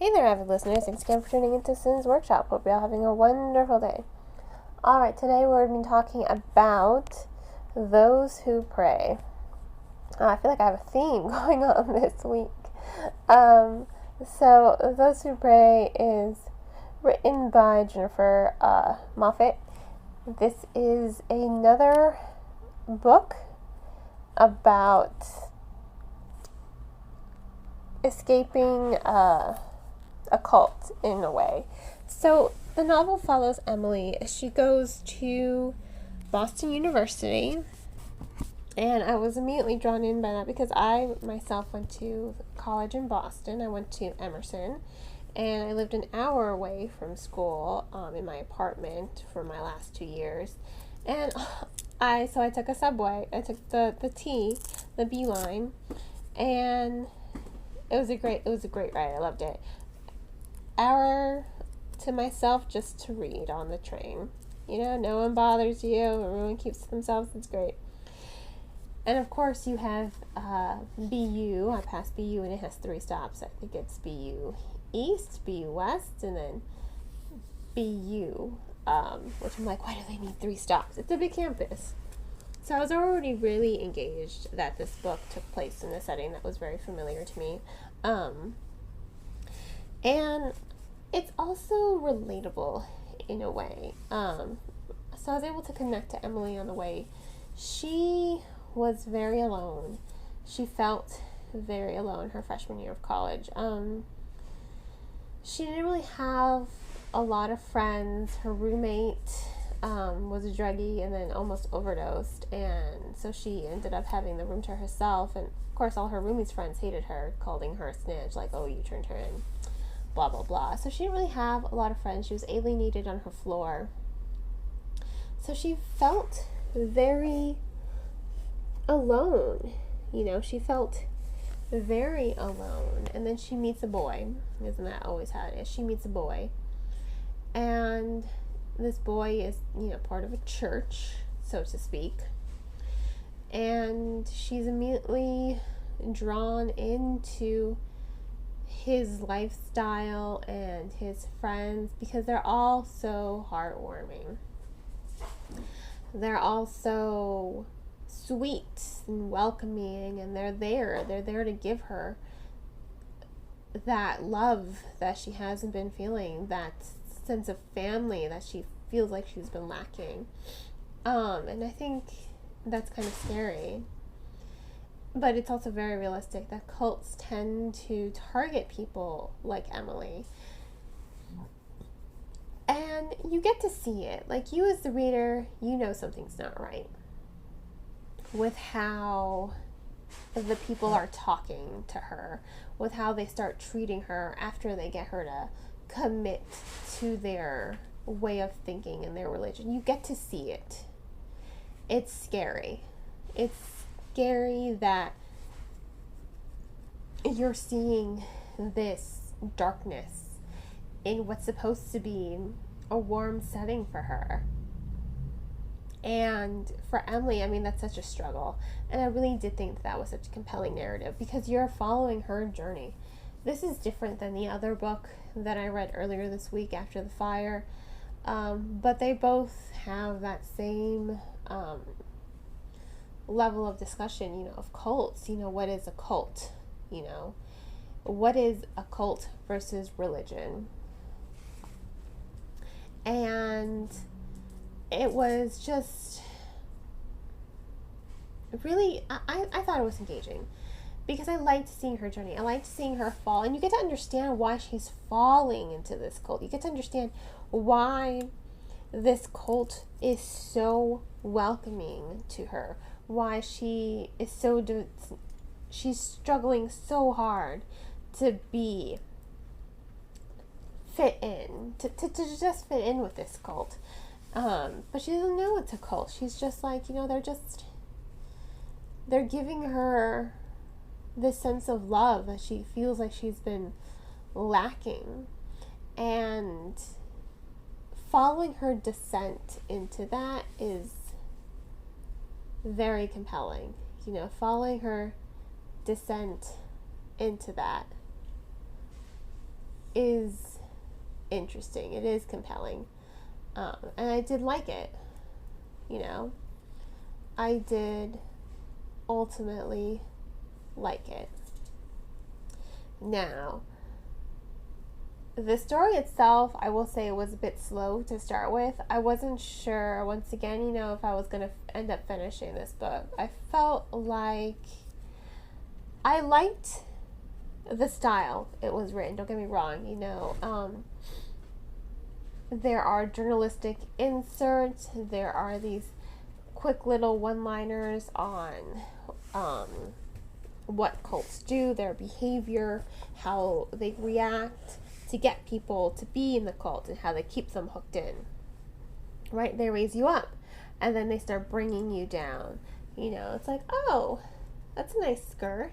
Hey there, avid listeners. Thanks again for tuning into Sin's Workshop. Hope you're all having a wonderful day. Alright, today we're going to be talking about those who pray. I feel like I have a theme going on this week. So, Those Who Pray is written by Jennifer Moffett. This is another book about escaping a cult in a way. So the novel follows Emily as she goes to Boston University, and I was immediately drawn in by that because I myself went to college in Boston. I went to Emerson, and I lived an hour away from school in my apartment for my last 2 years. And I took a subway. I took the B line, and it was a great ride. I loved it. Hour to myself just to read on the train. No one bothers you. Everyone keeps to themselves. It's great. And of course, you have BU. I passed BU, and it has 3 stops. I think it's BU East, BU West, and then BU, which I'm like, why do they need 3 stops? It's a big campus. So I was already really engaged that this book took place in a setting that was very familiar to me. And it's also relatable in a way. So I was able to connect to Emily on the way. She was very alone. She felt very alone her freshman year of college. She didn't really have a lot of friends. Her roommate was a druggie and then almost overdosed, and so she ended up having the room to herself. And of course, all her roomie's friends hated her, calling her a snitch, like, oh, you turned her in, blah blah blah. So she didn't really have a lot of friends. She was alienated on her floor, so she felt very alone. She felt very alone. And then she meets a boy. Isn't that always how it is? She meets a boy, and this boy is, part of a church, so to speak. And she's immediately drawn into his lifestyle and his friends because they're all so heartwarming. They're all so sweet and welcoming, and they're there to give her that love that she hasn't been feeling, that sense of family that she feels like she's been lacking. And I think that's kind of scary. But it's also very realistic that cults tend to target people like Emily. And you get to see it. Like, you as the reader, you know something's not right with how the people are talking to her, with how they start treating her after they get her to commit to their way of thinking and their religion. You get to see it. It's scary. It's scary that you're seeing this darkness in what's supposed to be a warm setting for her. And for Emily, that's such a struggle. And I really did think that was such a compelling narrative because you're following her journey. This is different than the other book that I read earlier this week, After the Fire. But they both have that same level of discussion, of cults. What is a cult? What is a cult versus religion? And it was just really, I thought it was engaging because I liked seeing her journey. I liked seeing her fall, and you get to understand why she's falling into this cult. You get to understand why this cult is so welcoming to her, why she is she's struggling so hard to be fit in, to just fit in with this cult. But she doesn't know it's a cult. She's just like, they're giving her this sense of love that she feels like she's been lacking. And following her descent into that is very compelling. Following her descent into that is interesting. It is compelling. And I did like it. You know, I did ultimately like it. Now, the story itself, I will say, was a bit slow to start with. I wasn't sure, once again, if I was going to end up finishing this book. I felt like I liked the style it was written. Don't get me wrong. There are journalistic inserts. There are these quick little one-liners on what cults do, their behavior, how they react to get people to be in the cult, and how they keep them hooked in. Right? They raise you up, and then they start bringing you down. It's like, oh, that's a nice skirt,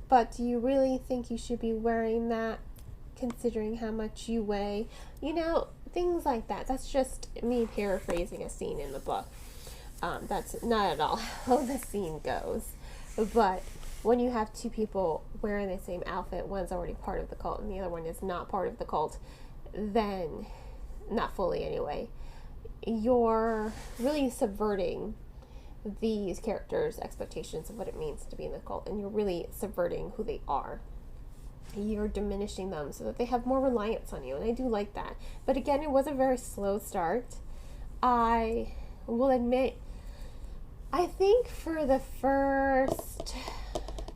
but do you really think you should be wearing that, considering how much you weigh? Things like that. That's just me paraphrasing a scene in the book. That's not at all how the scene goes. But when you have two people wearing the same outfit, one's already part of the cult and the other one is not part of the cult, then, not fully anyway, you're really subverting these characters' expectations of what it means to be in the cult, and you're really subverting who they are. You're diminishing them so that they have more reliance on you, and I do like that. But again, it was a very slow start. I will admit, I think for the first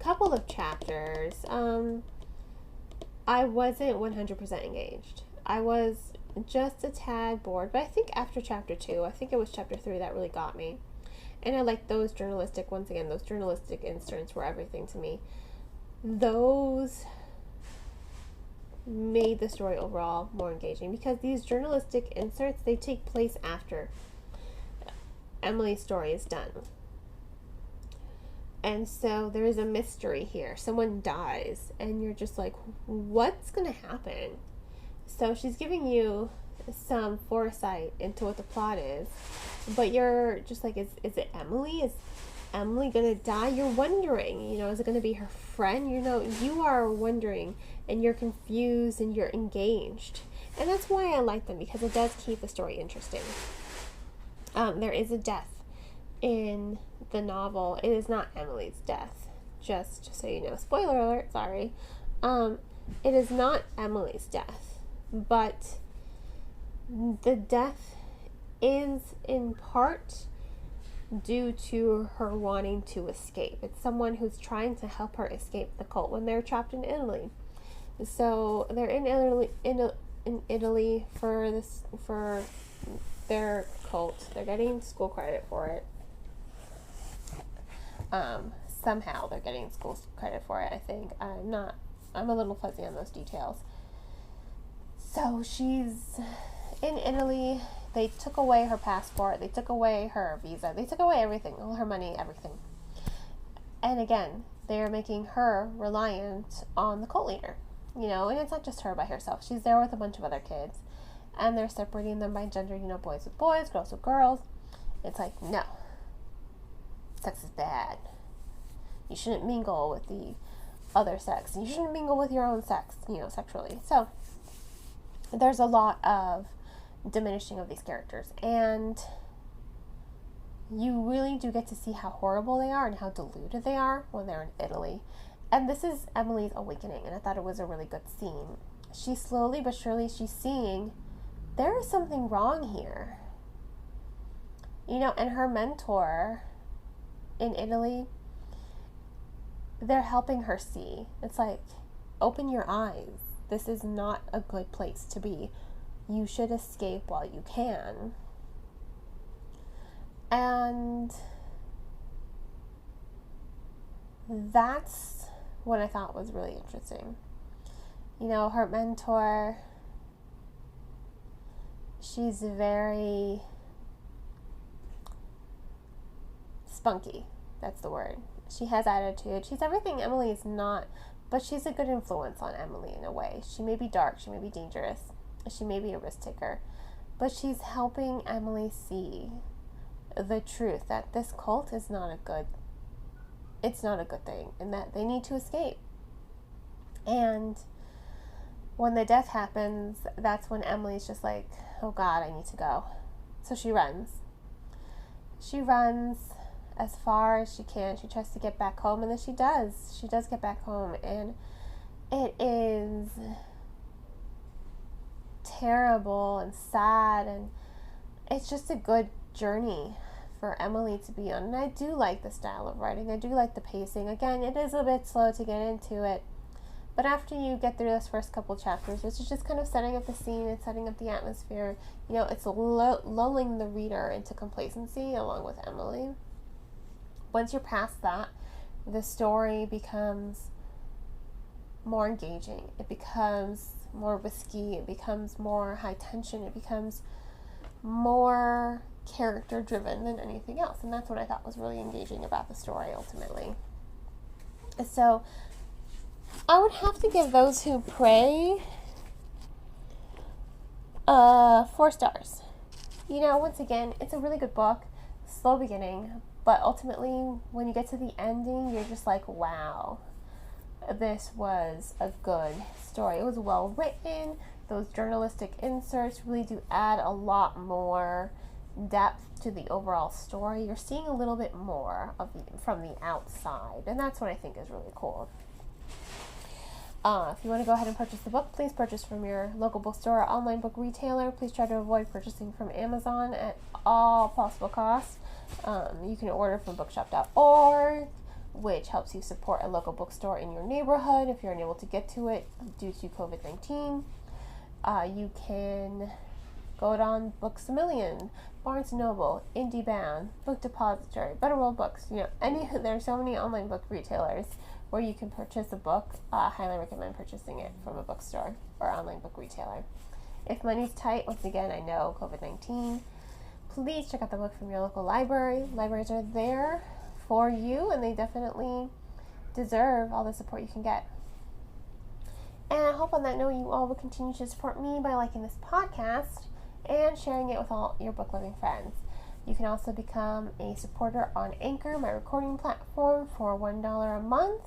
couple of chapters, I wasn't 100% engaged. I was just a tad bored, but I think after chapter 2, I think it was chapter 3 that really got me. And I like those journalistic inserts were everything to me. Those made the story overall more engaging, because these journalistic inserts, they take place after Emily's story is done. And so there is a mystery here. Someone dies, and you're just like, what's going to happen? So she's giving you some foresight into what the plot is, but you're just like, is it Emily? Is Emily going to die? You're wondering, is it going to be her friend? You are wondering, and you're confused, and you're engaged. And that's why I like them, because it does keep the story interesting. There is a death in the novel. It is not Emily's death, just so you know. Spoiler alert, sorry. It is not Emily's death, but the death is in part due to her wanting to escape. It's someone who's trying to help her escape the cult when they're trapped in Italy. So they're in Italy for their cult. They're getting school credit for it. Somehow they're getting school credit for it, I think. I'm a little fuzzy on those details. So she's in Italy. They took away her passport. They took away her visa. They took away everything, all her money, everything. And again, they're making her reliant on the cult leader. And it's not just her by herself. She's there with a bunch of other kids. And they're separating them by gender, boys with boys, girls with girls. It's like, no. Sex is bad. You shouldn't mingle with the other sex. You shouldn't mingle with your own sex, sexually. So, there's a lot of diminishing of these characters. And you really do get to see how horrible they are and how deluded they are when they're in Italy. And this is Emily's awakening, and I thought it was a really good scene. She slowly but surely, she's seeing there is something wrong here. And her mentor in Italy, they're helping her see. It's like, open your eyes. This is not a good place to be. You should escape while you can. And that's what I thought was really interesting. Her mentor, she's very spunky. That's the word. She has attitude. She's everything Emily is not, but she's a good influence on Emily in a way. She may be dark. She may be dangerous. She may be a risk taker, but she's helping Emily see the truth that this cult is not a good thing, and that they need to escape. And when the death happens, that's when Emily's just like, oh God, I need to go. So she runs. She runs as far as she can. She tries to get back home, and then she does. She does get back home, and it is terrible and sad, and it's just a good journey for Emily to be on. And I do like the style of writing. I do like the pacing. Again, it is a bit slow to get into it, but after you get through those first couple chapters, which is just kind of setting up the scene and setting up the atmosphere, it's lulling the reader into complacency along with Emily. Once you're past that, the story becomes more engaging. It becomes more risky. It becomes more high tension. It becomes more character driven than anything else. And that's what I thought was really engaging about the story ultimately. So I would have to give Those Who Pray 4 stars. Once again, it's a really good book. Slow beginning, but ultimately when you get to the ending, you're just like, wow, this was a good story. It was well written. Those journalistic inserts really do add a lot more depth to the overall story. You're seeing a little bit more from the outside, and that's what I think is really cool. If you want to go ahead and purchase the book, please purchase from your local bookstore or online book retailer. Please try to avoid purchasing from Amazon at all possible costs. You can order from bookshop.org, which helps you support a local bookstore in your neighborhood if you're unable to get to it due to COVID-19. You can go on Books A Million, Barnes & Noble, IndieBound, Book Depository, Better World Books. There's so many online book retailers where you can purchase a book. I highly recommend purchasing it from a bookstore or online book retailer. If money's tight, once again, I know COVID-19, please check out the book from your local library. Libraries are there for you, and they definitely deserve all the support you can get. And I hope on that note you all will continue to support me by liking this podcast and sharing it with all your book-loving friends. You can also become a supporter on Anchor, my recording platform, for $1 a month.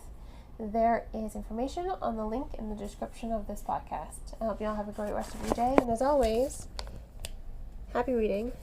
There is information on the link in the description of this podcast. I hope you all have a great rest of your day, and as always, happy reading.